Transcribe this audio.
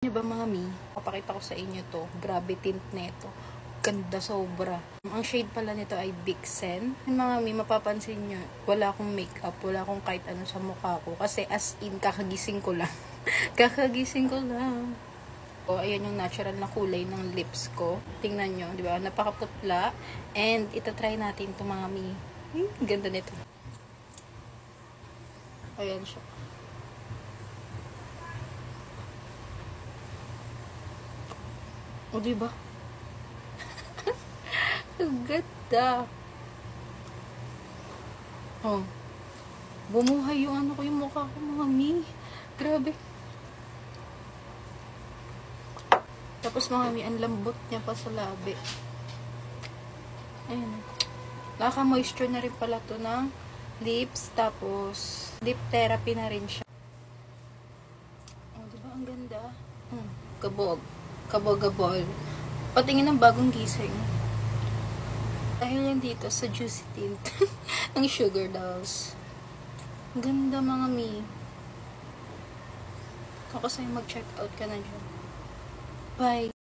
Nyo ba mga mi? Papakita ko sa inyo to. Grabe tint nito. Ganda sobra. Ang shade pala nito ay Vixen. Mga mi, mapapansin nyo, wala akong makeup, wala akong kahit ano sa mukha ko. Kasi as in, kakagising ko lang. Kakagising ko lang. O, ayan yung natural na kulay ng lips ko. Tingnan nyo, di ba? Napakaputla. And, itatry natin to mga mi. Ganda nito. Ayan siya. O, diba? Ang ganda. Oh. Bumuhay yung ano ko, yung mukha ko, mami. Grabe. Tapos, mami, ang lambot niya pa sa labi. Ayan. Naka-moisture na rin pala to ng lips. Tapos, lip therapy na rin siya. Oh, diba? Ang ganda. Kabog. Kabog-gabol. Patingin ng bagong gising. Dahil yan dito sa Juicy Tint ng Sugar Dolls. Ganda mga mi. Ako sa'yo mag-check out ka na dyan. Bye!